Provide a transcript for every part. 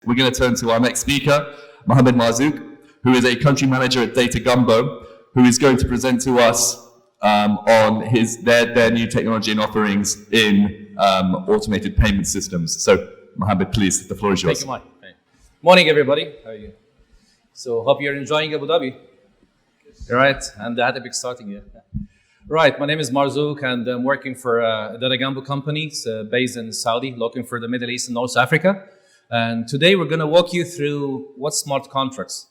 we're going to turn to our next speaker, Mohammed Marzouk, who is a country manager at Data Gumbo, who is going to present to us on their new technology and offerings in automated payment systems. So, Mohammed, please, the floor is yours. Thank you, Mike. Morning, everybody. How are you? So, hope you're enjoying Abu Dhabi. Yes. Right, and I had a big starting here. Right, my name is Marzouk, and I'm working for a Data Gumbo company based in Saudi, looking for the Middle East and North Africa. And today we're going to walk you through what's smart contracts.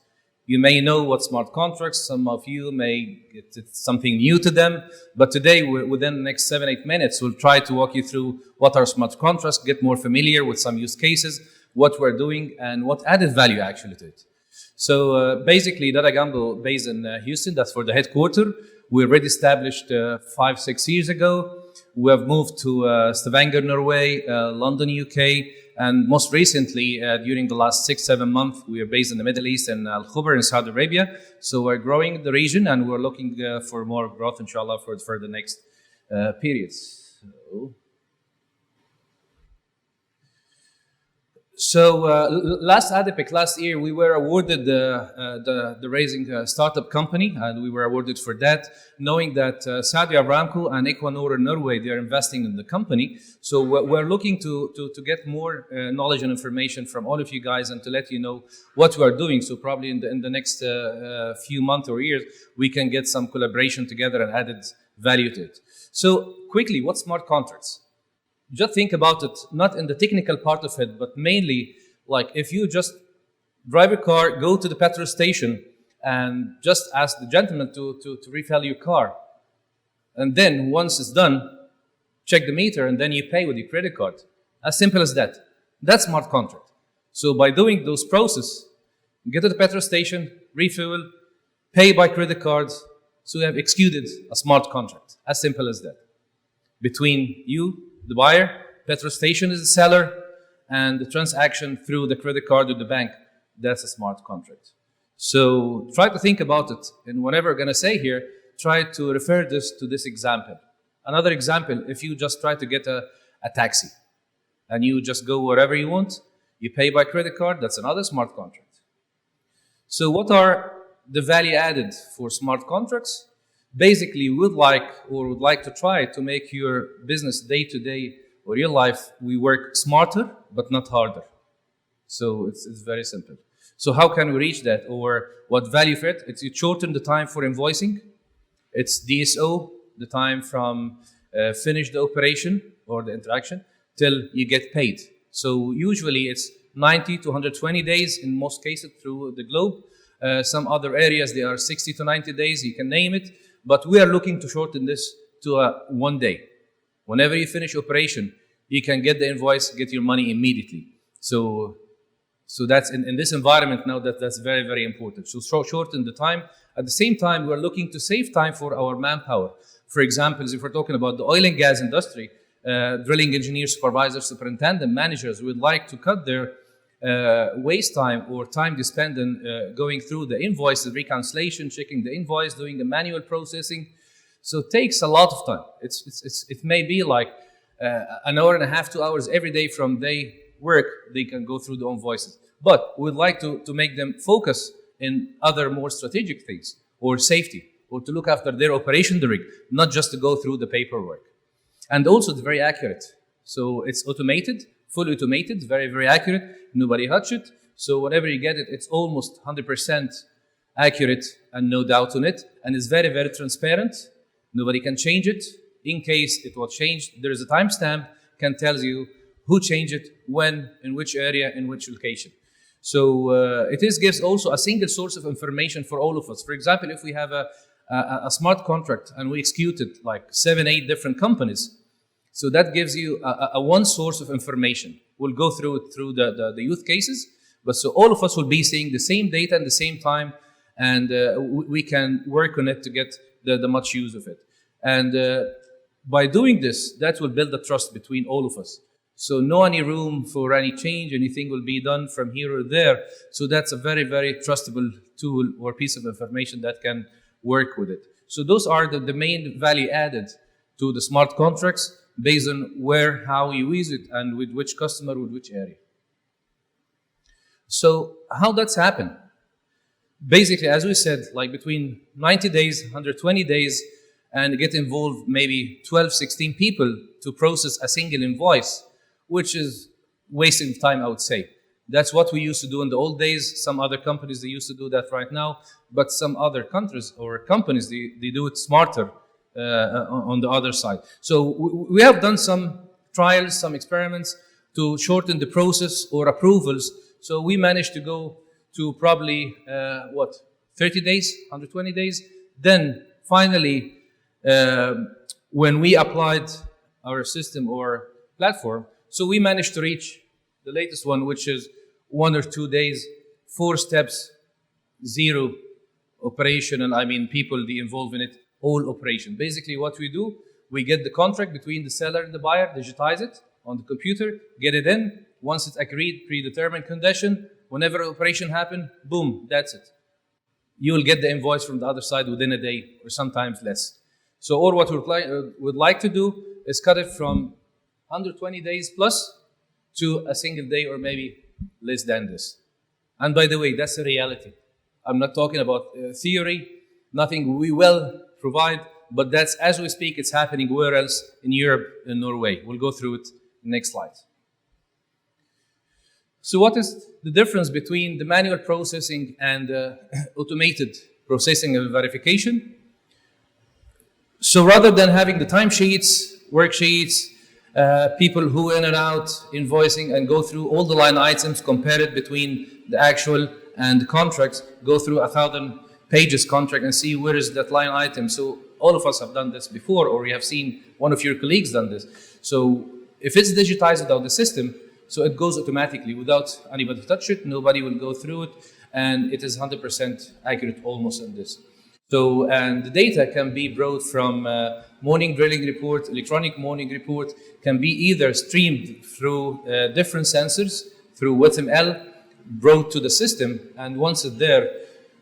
You may know what smart contracts, some of you may it's something new to them, but today, within the next 7-8 minutes, we'll try to walk you through what are smart contracts, get more familiar with some use cases, what we're doing, and what added value actually to it. So basically, Data Gumbo based in Houston, that's for the headquarters. We already established 5-6 years ago. We have moved to Stavanger, Norway, London, UK, and most recently, during the last 6-7 months, we are based in the Middle East and Al Khobar in Saudi Arabia. So we're growing the region, and we're looking for more growth, inshallah, for the next periods. So last ADIPEC, last year, we were awarded the Raising Startup Company, and we were awarded for that, knowing that Saudi Aramco and Equinor in Norway, they're investing in the company. So we're looking to get more knowledge and information from all of you guys and to let you know what we are doing. So probably in the next few months or years, we can get some collaboration together and added value to it. So quickly, what's smart contracts? Just think about it, not in the technical part of it, but mainly like if you just drive a car, go to the petrol station, and just ask the gentleman to refill your car. And then once it's done, check the meter, and then you pay with your credit card. As simple as that. That's smart contract. So by doing those processes, get to the petrol station, refuel, pay by credit cards, so you have executed a smart contract. As simple as that. Between you, the buyer, petrol station is the seller, and the transaction through the credit card or the bank, that's a smart contract. So try to think about it. And whatever I'm going to say here, try to refer this to this example. Another example, if you just try to get a taxi and you just go wherever you want, you pay by credit card, that's another smart contract. So what are the value added for smart contracts? Basically, we would like to try to make your business day-to-day or your life, we work smarter, but not harder. So it's very simple. So how can we reach that? Or what value for it? It's you shorten the time for invoicing. It's DSO, the time from finish the operation or the interaction till you get paid. So usually it's 90 to 120 days in most cases through the globe. Some other areas, they are 60 to 90 days, you can name it. But we are looking to shorten this to 1 day. Whenever you finish operation, you can get the invoice, get your money immediately. So that's in this environment now that's very, very important. So shorten the time. At the same time, we're looking to save time for our manpower. For example, if we're talking about the oil and gas industry, drilling engineers, supervisors, superintendent, managers would like to cut their waste time or time they spend in going through the invoice, the reconciliation, checking the invoice, doing the manual processing. So it takes a lot of time. It may be like an hour and a half, 2 hours every day from their work, they can go through the invoices. But we'd like to make them focus in other more strategic things, or safety, or to look after their operation, the rig, not just to go through the paperwork. And also it's very accurate. So it's automated, fully automated, very, very accurate. Nobody touch it. So whenever you get it, it's almost 100% accurate and no doubt on it. And it's very, very transparent. Nobody can change it. In case it was changed, there is a timestamp can tell you who changed it, when, in which area, in which location. So gives also a single source of information for all of us. For example, if we have a smart contract and we executed like 7-8 different companies, so that gives you a one source of information. We'll go through it through the use cases, but so all of us will be seeing the same data at the same time, and we can work on it to get the much use of it. And by doing this, that will build a trust between all of us. So no any room for any change, anything will be done from here or there. So that's a very, very trustable tool or piece of information that can work with it. So those are the main value added to the smart contracts based on where, how you use it, and with which customer, with which area. So how that's happened? Basically, as we said, like between 90 days, 120 days, and get involved maybe 12, 16 people to process a single invoice, which is wasting of time, I would say. That's what we used to do in the old days. Some other companies, they used to do that right now, but some other countries or companies, they do it smarter on the other side. So we have done some trials, some experiments to shorten the process or approvals. So we managed to go to probably, 30 days, 120 days. Then finally, when we applied our system or platform, so we managed to reach the latest one, which is 1 or 2 days, 4 steps, 0 operational, people they involved in it, all operation. Basically what we do, we get the contract between the seller and the buyer, digitize it on the computer, get it in. Once it's agreed, predetermined condition, whenever operation happen, boom, that's it. You will get the invoice from the other side within a day or sometimes less. So all what we would like to do is cut it from 120 days plus to a single day or maybe less than this. And by the way, that's a reality. I'm not talking about theory, nothing we will provide, but that's, as we speak, it's happening where else? In Europe and Norway. We'll go through it next slide. So what is the difference between the manual processing and automated processing and verification? So rather than having the timesheets, worksheets, people who in and out invoicing and go through all the line items, compare it between the actual and the contracts, go through 1,000 pages contract and see where is that line item. So all of us have done this before, or you have seen one of your colleagues done this. So if it's digitized without the system, so it goes automatically without anybody touch it, nobody will go through it, and it is 100% accurate almost on this. So, and the data can be brought from morning drilling report, electronic morning report, can be either streamed through different sensors, through WTML, brought to the system, and once it's there,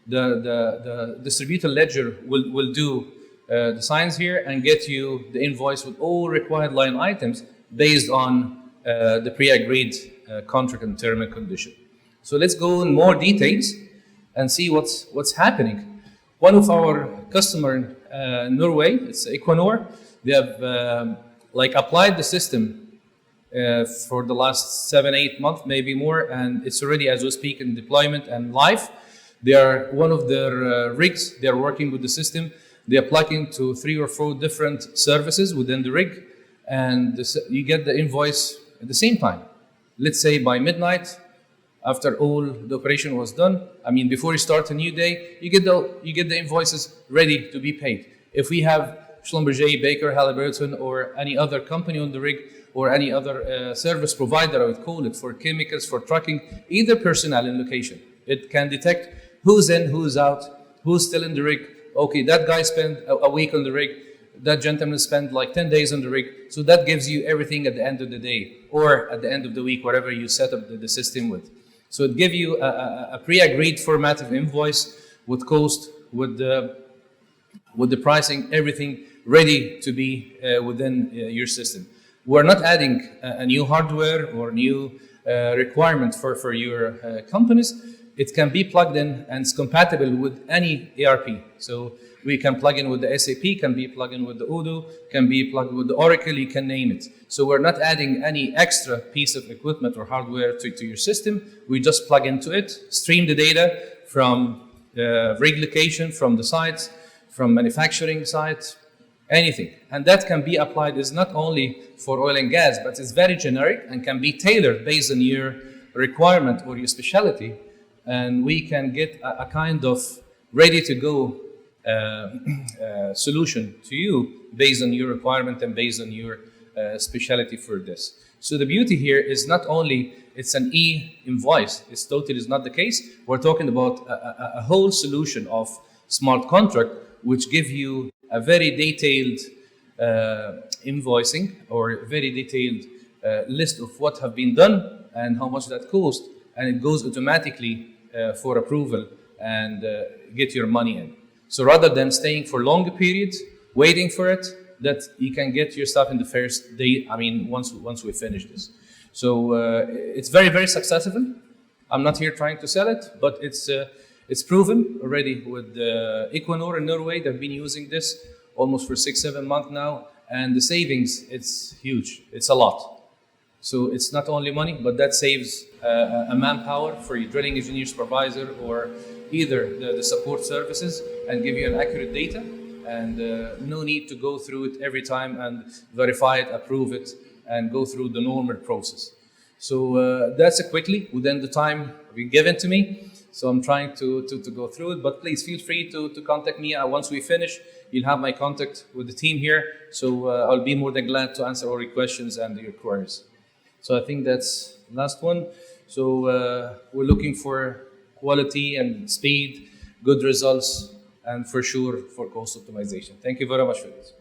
the distributed ledger will do the signs here and get you the invoice with all required line items based on the pre-agreed contract and term and condition. So let's go in more details and see what's happening. One of our customer in Norway, it's Equinor. They have applied the system for the last 7-8 months, maybe more, and it's already, as we speak, in deployment and live. They are one of their rigs. They are working with the system. They are plugging to 3 or 4 different services within the rig, and you get the invoice at the same time. Let's say by midnight, after all the operation was done, before you start a new day, you get the invoices ready to be paid. If we have Schlumberger, Baker, Halliburton, or any other company on the rig, or any other service provider, I would call it, for chemicals, for trucking, either personnel in location, it can detect who's in, who's out, who's still in the rig. Okay, that guy spent a week on the rig. That gentleman spent like 10 days on the rig. So that gives you everything at the end of the day or at the end of the week, whatever you set up the system with. So it gives you a pre-agreed format of invoice with cost, with the pricing, everything ready to be within your system. We're not adding a new hardware or new requirement for your companies. It can be plugged in and it's compatible with any ERP. So we can plug in with the SAP, can be plugged in with the Odoo, can be plugged with the Oracle, you can name it. So we're not adding any extra piece of equipment or hardware to your system. We just plug into it, stream the data from rig location, from the sites, from manufacturing sites, anything. And that can be applied is not only for oil and gas, but it's very generic and can be tailored based on your requirement or your specialty. And we can get a kind of ready-to-go solution to you based on your requirement and based on your specialty for this. So the beauty here is not only it's an e-invoice, it's totally is not the case. We're talking about a whole solution of smart contract, which give you a very detailed invoicing or very detailed list of what have been done and how much that cost, and it goes automatically for approval and get your money in. So rather than staying for longer periods, waiting for it, that you can get your stuff in the first day, once we finish this. So it's very, very successful. I'm not here trying to sell it, but it's proven already with Equinor in Norway. They've been using this almost for 6-7 months now, and the savings, it's huge. It's a lot. So it's not only money, but that saves a manpower for your drilling engineer supervisor or either the support services, and give you an accurate data, and no need to go through it every time and verify it, approve it, and go through the normal process. So that's quickly within the time given to me. So I'm trying to go through it, but please feel free to contact me. Once we finish, you'll have my contact with the team here. So I'll be more than glad to answer all your questions and your queries. So I think that's the last one. So we're looking for quality and speed, good results, and for sure for cost optimization. Thank you very much for this.